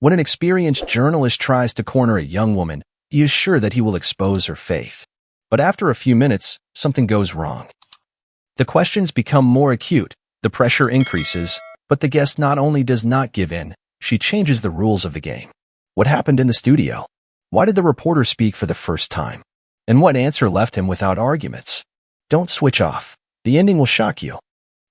When an experienced journalist tries to corner a young woman, he is sure that he will expose her faith. But after a few minutes, something goes wrong. The questions become more acute, the pressure increases, but the guest not only does not give in, she changes the rules of the game. What happened in the studio? Why did the reporter speak for the first time? And what answer left him without arguments? Don't switch off. The ending will shock you.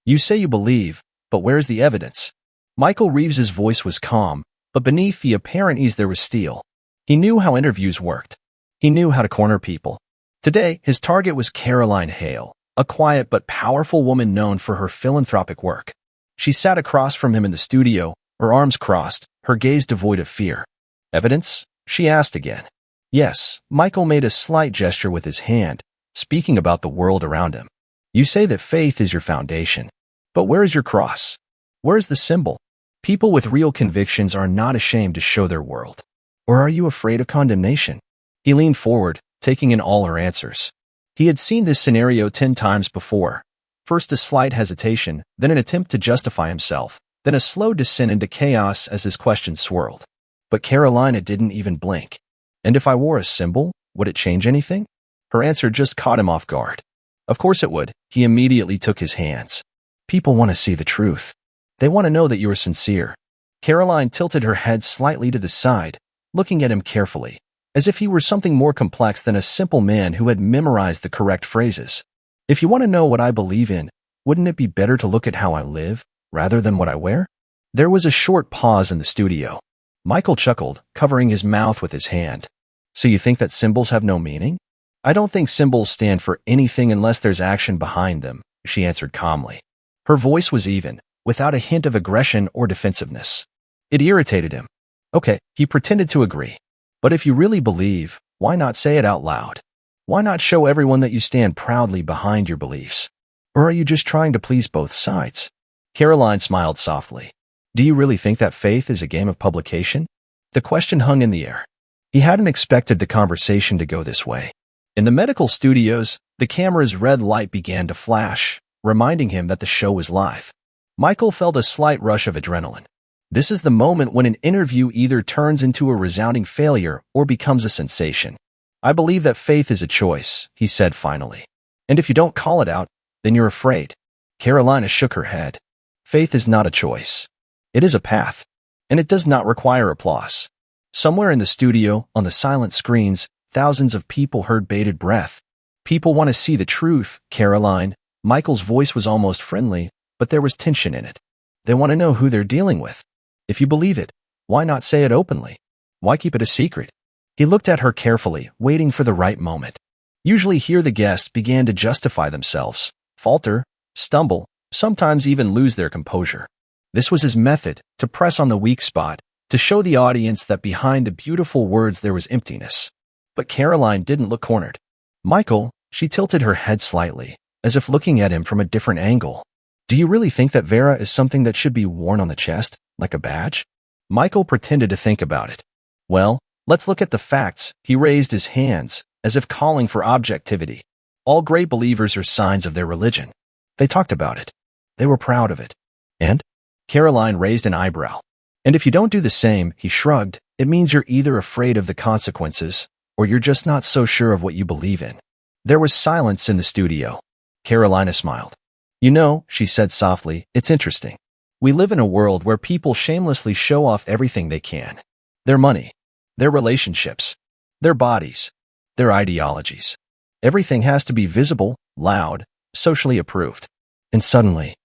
You say you believe, but where's the evidence? Michael Reeves's voice was calm, but beneath the apparent ease there was steel. He knew how interviews worked. He knew how to corner people. Today, his target was Caroline Hale, a quiet but powerful woman known for her philanthropic work. She sat across from him in the studio, her arms crossed, her gaze devoid of fear. Evidence? She asked again. Yes, Michael made a slight gesture with his hand, speaking about the world around him. You say that faith is your foundation. But where is your cross? Where is the symbol? People with real convictions are not ashamed to show their world. Or are you afraid of condemnation? He leaned forward, taking in all her answers. He had seen this scenario 10 times before. First a slight hesitation, then an attempt to justify himself, then a slow descent into chaos as his questions swirled. But Carolina didn't even blink. And if I wore a symbol, would it change anything? Her answer just caught him off guard. Of course it would. He immediately took his hands. People want to see the truth. They want to know that you are sincere. Caroline tilted her head slightly to the side, looking at him carefully, as if he were something more complex than a simple man who had memorized the correct phrases. If you want to know what I believe in, wouldn't it be better to look at how I live, rather than what I wear? There was a short pause in the studio. Michael chuckled, covering his mouth with his hand. So you think that symbols have no meaning? I don't think symbols stand for anything unless there's action behind them, she answered calmly. Her voice was even, without a hint of aggression or defensiveness. It irritated him. Okay, he pretended to agree. But if you really believe, why not say it out loud? Why not show everyone that you stand proudly behind your beliefs? Or are you just trying to please both sides? Caroline smiled softly. Do you really think that faith is a game of publication? The question hung in the air. He hadn't expected the conversation to go this way. In the medical studios, the camera's red light began to flash, reminding him that the show was live. Michael felt a slight rush of adrenaline. This is the moment when an interview either turns into a resounding failure or becomes a sensation. I believe that faith is a choice, he said finally. And if you don't call it out, then you're afraid. Carolina shook her head. Faith is not a choice. It is a path, and it does not require applause. Somewhere in the studio, on the silent screens, thousands of people heard bated breath. People want to see the truth, Caroline. Michael's voice was almost friendly, but there was tension in it. They want to know who they're dealing with. If you believe it, why not say it openly? Why keep it a secret? He looked at her carefully, waiting for the right moment. Usually here the guests began to justify themselves, falter, stumble, sometimes even lose their composure. This was his method, to press on the weak spot, to show the audience that behind the beautiful words there was emptiness. But Caroline didn't look cornered. Michael, she tilted her head slightly, as if looking at him from a different angle. Do you really think that Vera is something that should be worn on the chest, like a badge? Michael pretended to think about it. Well, let's look at the facts. He raised his hands, as if calling for objectivity. All great believers are signs of their religion. They talked about it. They were proud of it. And? Caroline raised an eyebrow. And if you don't do the same, he shrugged, it means you're either afraid of the consequences, or you're just not so sure of what you believe in. There was silence in the studio. Carolina smiled. You know, she said softly, it's interesting. We live in a world where people shamelessly show off everything they can. Their money, their relationships, their bodies, their ideologies. Everything has to be visible, loud, socially approved. And suddenly,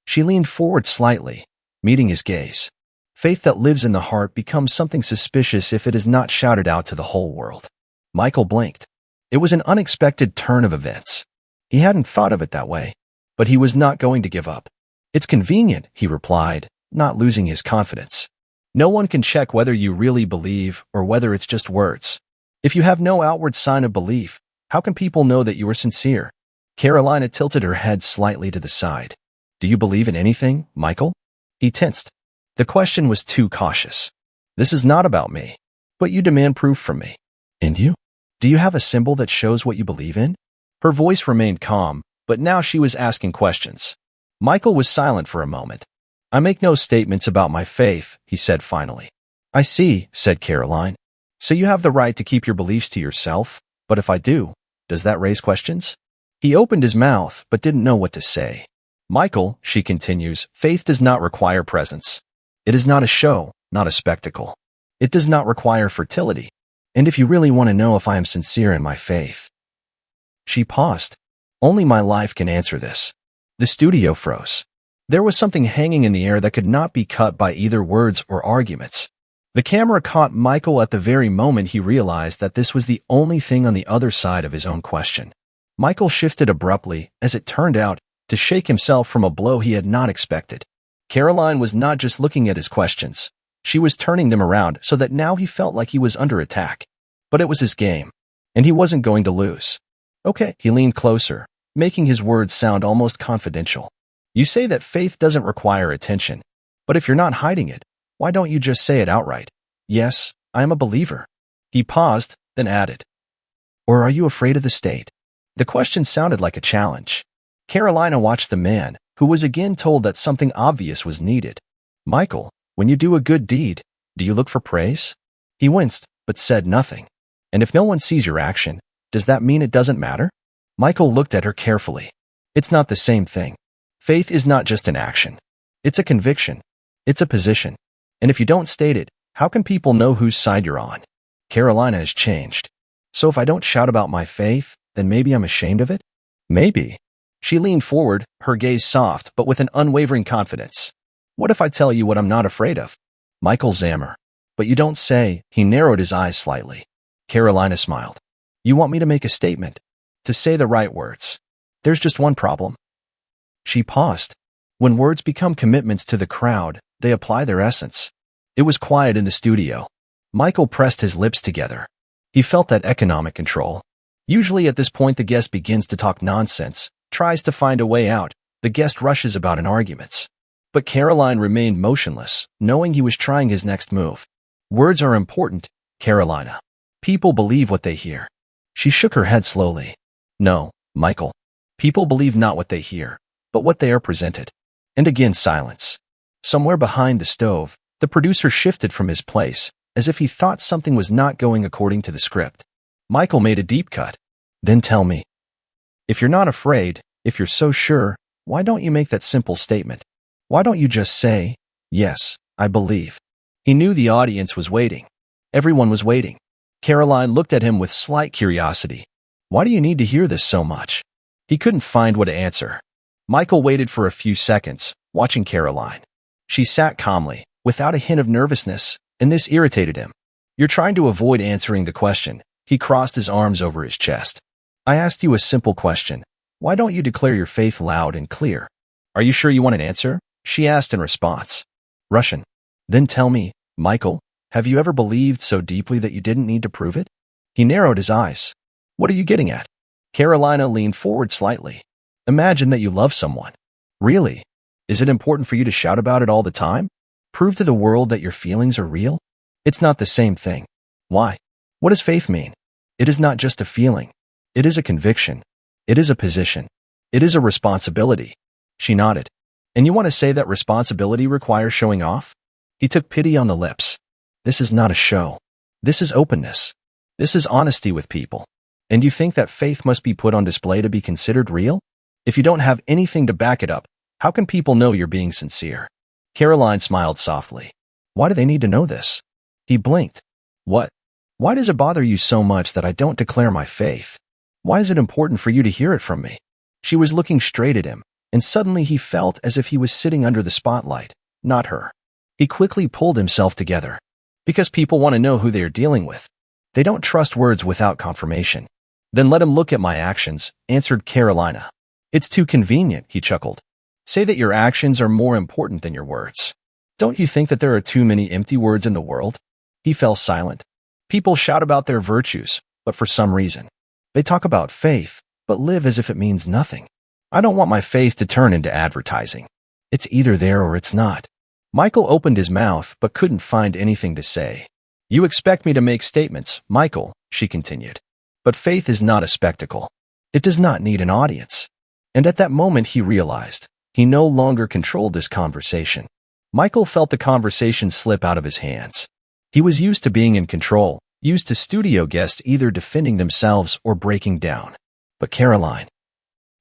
she leaned forward slightly, meeting his gaze. Faith that lives in the heart becomes something suspicious if it is not shouted out to the whole world. Michael blinked. It was an unexpected turn of events. He hadn't thought of it that way, but he was not going to give up. It's convenient, he replied, not losing his confidence. No one can check whether you really believe or whether it's just words. If you have no outward sign of belief, how can people know that you are sincere? Carolina tilted her head slightly to the side. Do you believe in anything, Michael? He tensed. The question was too cautious. This is not about me, but you demand proof from me. And you? Do you have a symbol that shows what you believe in? Her voice remained calm, but now she was asking questions. Michael was silent for a moment. I make no statements about my faith, he said finally. I see, said Caroline. So you have the right to keep your beliefs to yourself, but if I do, does that raise questions? He opened his mouth, but didn't know what to say. Michael, she continues, faith does not require presence. It is not a show, not a spectacle. It does not require fertility. And if you really want to know if I am sincere in my faith. She paused. Only my life can answer this. The studio froze. There was something hanging in the air that could not be cut by either words or arguments. The camera caught Michael at the very moment he realized that this was the only thing on the other side of his own question. Michael shifted abruptly, as it turned out, to shake himself from a blow he had not expected. Caroline was not just looking at his questions. She was turning them around so that now he felt like he was under attack. But it was his game, and he wasn't going to lose. Okay, he leaned closer, making his words sound almost confidential. You say that faith doesn't require attention, but if you're not hiding it, why don't you just say it outright? Yes, I am a believer. He paused, then added. Or are you afraid of the state? The question sounded like a challenge. Carolina watched the man, who was again told that something obvious was needed. Michael, when you do a good deed, do you look for praise? He winced, but said nothing. And if no one sees your action, does that mean it doesn't matter? Michael looked at her carefully. It's not the same thing. Faith is not just an action. It's a conviction. It's a position. And if you don't state it, how can people know whose side you're on? Carolina has changed. So if I don't shout about my faith, then maybe I'm ashamed of it? Maybe. She leaned forward, her gaze soft but with an unwavering confidence. What if I tell you what I'm not afraid of? Michael Zammer. But you don't say. He narrowed his eyes slightly. Carolina smiled. You want me to make a statement? To say the right words. There's just one problem. She paused. When words become commitments to the crowd, they apply their essence. It was quiet in the studio. Michael pressed his lips together. He felt that economic control. Usually at this point the guest begins to talk nonsense, tries to find a way out. The guest rushes about in arguments. But Caroline remained motionless, knowing he was trying his next move. Words are important, Carolina. People believe what they hear. She shook her head slowly. No, Michael. People believe not what they hear, but what they are presented. And again silence. Somewhere behind the stove, the producer shifted from his place, as if he thought something was not going according to the script. Michael made a deep cut. Then tell me. If you're not afraid, if you're so sure, why don't you make that simple statement? Why don't you just say, yes, I believe? He knew the audience was waiting. Everyone was waiting. Caroline looked at him with slight curiosity. Why do you need to hear this so much? He couldn't find what to answer. Michael waited for a few seconds, watching Caroline. She sat calmly, without a hint of nervousness, and this irritated him. You're trying to avoid answering the question. He crossed his arms over his chest. I asked you a simple question. Why don't you declare your faith loud and clear? Are you sure you want an answer? She asked in response. Russian. Then tell me, Michael, have you ever believed so deeply that you didn't need to prove it? He narrowed his eyes. What are you getting at? Carolina leaned forward slightly. Imagine that you love someone. Really? Is it important for you to shout about it all the time? Prove to the world that your feelings are real? It's not the same thing. Why? What does faith mean? It is not just a feeling. It is a conviction. It is a position. It is a responsibility. She nodded. And you want to say that responsibility requires showing off? He took pity on the lips. This is not a show. This is openness. This is honesty with people. And you think that faith must be put on display to be considered real? If you don't have anything to back it up, how can people know you're being sincere? Caroline smiled softly. Why do they need to know this? He blinked. What? Why does it bother you so much that I don't declare my faith? Why is it important for you to hear it from me? She was looking straight at him, and suddenly he felt as if he was sitting under the spotlight, not her. He quickly pulled himself together. Because people want to know who they are dealing with. They don't trust words without confirmation. Then let him look at my actions, answered Carolina. It's too convenient, he chuckled. Say that your actions are more important than your words. Don't you think that there are too many empty words in the world? He fell silent. People shout about their virtues, but for some reason. They talk about faith, but live as if it means nothing. I don't want my faith to turn into advertising. It's either there or it's not. Michael opened his mouth but couldn't find anything to say. You expect me to make statements, Michael, she continued. But faith is not a spectacle. It does not need an audience. And at that moment he realized he no longer controlled this conversation. Michael felt the conversation slip out of his hands. He was used to being in control, used to studio guests either defending themselves or breaking down. But Caroline,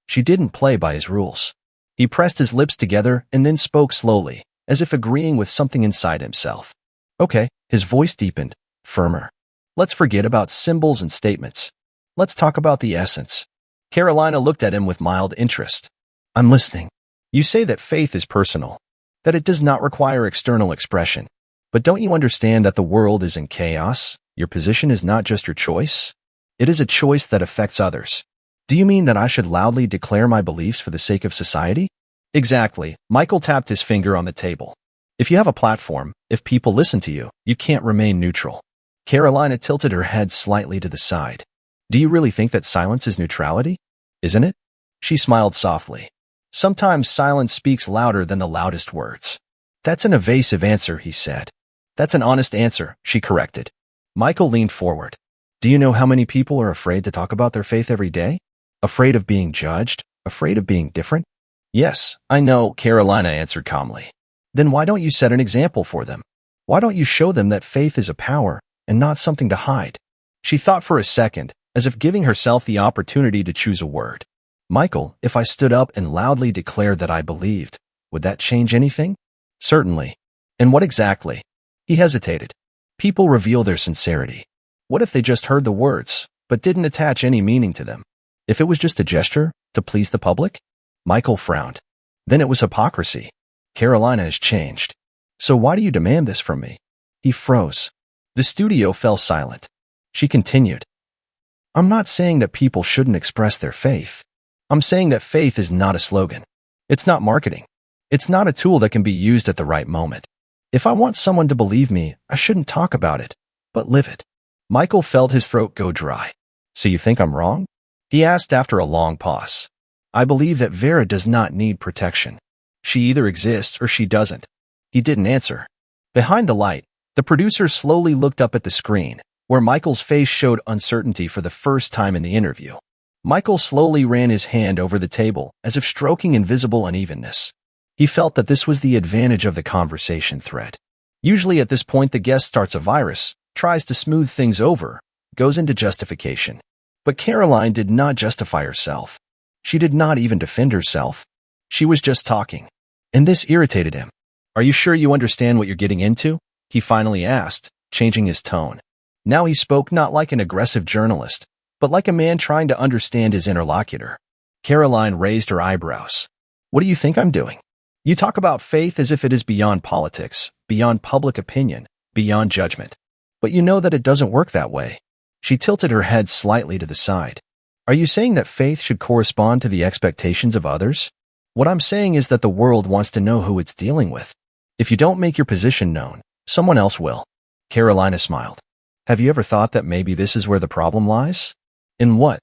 she didn't play by his rules. He pressed his lips together and then spoke slowly, as if agreeing with something inside himself. Okay, his voice deepened, firmer. Let's forget about symbols and statements. Let's talk about the essence. Carolina looked at him with mild interest. I'm listening. You say that faith is personal, that it does not require external expression. But don't you understand that the world is in chaos? Your position is not just your choice. It is a choice that affects others. Do you mean that I should loudly declare my beliefs for the sake of society? Exactly. Michael tapped his finger on the table. If you have a platform, if people listen to you, you can't remain neutral. Carolina tilted her head slightly to the side. Do you really think that silence is neutrality? Isn't it? She smiled softly. Sometimes silence speaks louder than the loudest words. That's an evasive answer, he said. That's an honest answer, she corrected. Michael leaned forward. Do you know how many people are afraid to talk about their faith every day? Afraid of being judged? Afraid of being different? Yes, I know, Carolina answered calmly. Then why don't you set an example for them? Why don't you show them that faith is a power and not something to hide? She thought for a second, as if giving herself the opportunity to choose a word. Michael, if I stood up and loudly declared that I believed, would that change anything? Certainly. And what exactly? He hesitated. People reveal their sincerity. What if they just heard the words, but didn't attach any meaning to them? If it was just a gesture to please the public? Michael frowned. Then it was hypocrisy. Carolina has changed. So why do you demand this from me? He froze. The studio fell silent. She continued. I'm not saying that people shouldn't express their faith. I'm saying that faith is not a slogan. It's not marketing. It's not a tool that can be used at the right moment. If I want someone to believe me, I shouldn't talk about it, but live it. Michael felt his throat go dry. So you think I'm wrong? He asked after a long pause. I believe that Vera does not need protection. She either exists or she doesn't. He didn't answer. Behind the light, the producer slowly looked up at the screen, where Michael's face showed uncertainty for the first time in the interview. Michael slowly ran his hand over the table, as if stroking invisible unevenness. He felt that this was the advantage of the conversation thread. Usually at this point the guest starts a virus, tries to smooth things over, goes into justification. But Caroline did not justify herself. She did not even defend herself. She was just talking. And this irritated him. Are you sure you understand what you're getting into? He finally asked, changing his tone. Now he spoke not like an aggressive journalist, but like a man trying to understand his interlocutor. Caroline raised her eyebrows. What do you think I'm doing? You talk about faith as if it is beyond politics, beyond public opinion, beyond judgment. But you know that it doesn't work that way. She tilted her head slightly to the side. Are you saying that faith should correspond to the expectations of others? What I'm saying is that the world wants to know who it's dealing with. If you don't make your position known, someone else will. Carolina smiled. Have you ever thought that maybe this is where the problem lies? In what?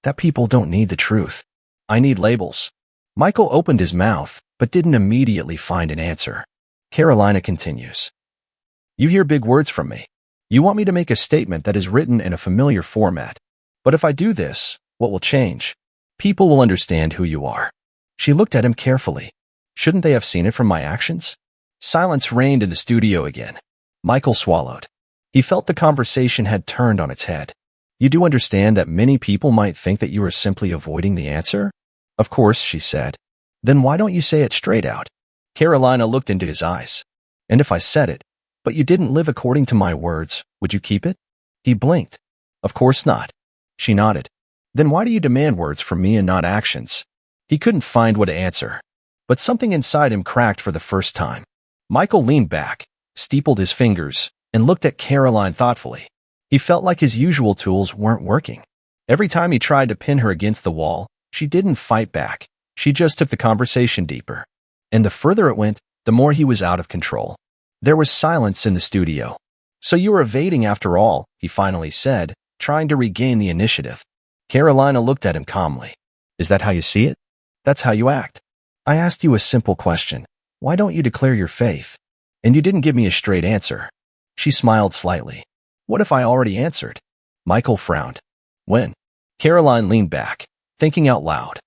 That people don't need the truth. I need labels. Michael opened his mouth, but didn't immediately find an answer. Carolina continues. You hear big words from me. You want me to make a statement that is written in a familiar format. But if I do this, what will change? People will understand who you are. She looked at him carefully. Shouldn't they have seen it from my actions? Silence reigned in the studio again. Michael swallowed. He felt the conversation had turned on its head. You do understand that many people might think that you are simply avoiding the answer? Of course, she said. Then why don't you say it straight out? Carolina looked into his eyes. And if I said it, but you didn't live according to my words, would you keep it? He blinked. Of course not. She nodded. Then why do you demand words from me and not actions? He couldn't find what to answer. But something inside him cracked for the first time. Michael leaned back, steepled his fingers, and looked at Caroline thoughtfully. He felt like his usual tools weren't working. Every time he tried to pin her against the wall, she didn't fight back. She just took the conversation deeper. And the further it went, the more he was out of control. There was silence in the studio. So you were evading after all, he finally said, trying to regain the initiative. Carolina looked at him calmly. Is that how you see it? That's how you act. I asked you a simple question. Why don't you declare your faith? And you didn't give me a straight answer. She smiled slightly. What if I already answered? Michael frowned. When? Caroline leaned back, thinking out loud.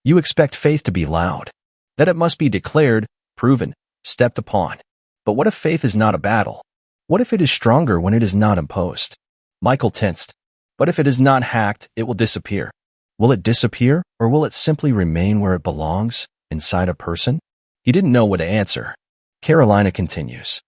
You expect faith to be loud. That it must be declared, proven, stepped upon. But what if faith is not a battle? What if it is stronger when it is not imposed? Michael tensed. But if it is not hacked, it will disappear. Will it disappear, or will it simply remain where it belongs, inside a person? He didn't know what to answer. Carolina continues.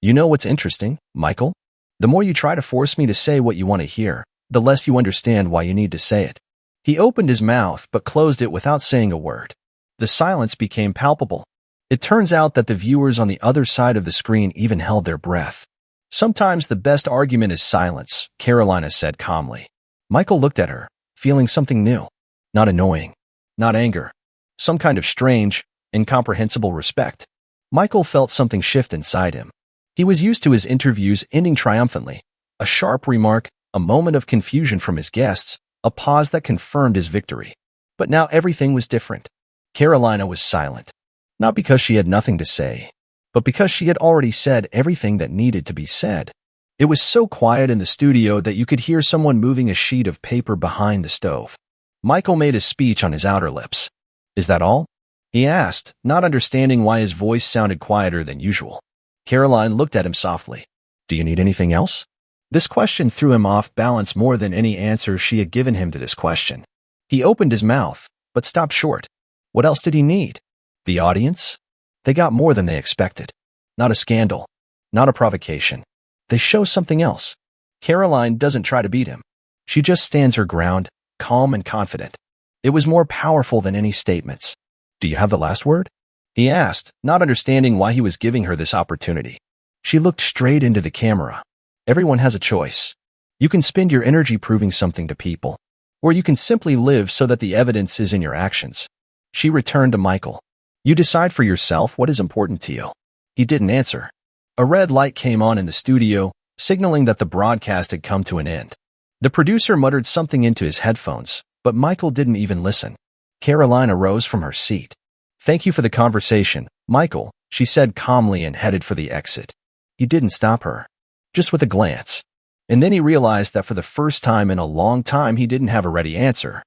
You know what's interesting, Michael? The more you try to force me to say what you want to hear, the less you understand why you need to say it. He opened his mouth but closed it without saying a word. The silence became palpable. It turns out that the viewers on the other side of the screen even held their breath. Sometimes the best argument is silence, Carolina said calmly. Michael looked at her, feeling something new. Not annoying. Not anger. Some kind of strange, incomprehensible respect. Michael felt something shift inside him. He was used to his interviews ending triumphantly. A sharp remark, a moment of confusion from his guests, a pause that confirmed his victory. But now everything was different. Carolina was silent. Not because she had nothing to say, but because she had already said everything that needed to be said. It was so quiet in the studio that you could hear someone moving a sheet of paper behind the stove. Michael made a speech on his outer lips. Is that all? He asked, not understanding why his voice sounded quieter than usual. Caroline looked at him softly. Do you need anything else? This question threw him off balance more than any answer she had given him to this question. He opened his mouth, but stopped short. What else did he need? The audience? They got more than they expected. Not a scandal. Not a provocation. They show something else. Caroline doesn't try to beat him. She just stands her ground, calm and confident. It was more powerful than any statements. Do you have the last word? He asked, not understanding why he was giving her this opportunity. She looked straight into the camera. Everyone has a choice. You can spend your energy proving something to people, or you can simply live so that the evidence is in your actions. She returned to Michael. You decide for yourself what is important to you. He didn't answer. A red light came on in the studio, signaling that the broadcast had come to an end. The producer muttered something into his headphones, but Michael didn't even listen. Carolina rose from her seat. Thank you for the conversation, Michael, she said calmly and headed for the exit. He didn't stop her, just with a glance. And then he realized that for the first time in a long time he didn't have a ready answer.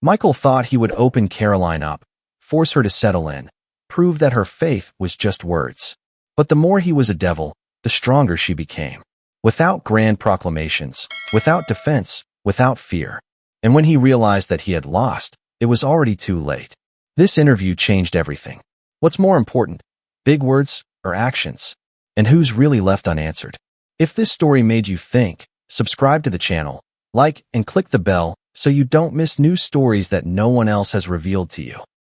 Michael thought he would open Caroline up, force her to settle in, prove that her faith was just words. But the more he was a devil, the stronger she became. Without grand proclamations, without defense, without fear. And when he realized that he had lost, it was already too late. This interview changed everything. What's more important, big words or actions? And who's really left unanswered? If this story made you think, subscribe to the channel, like and click the bell so you don't miss new stories that no one else has revealed to you.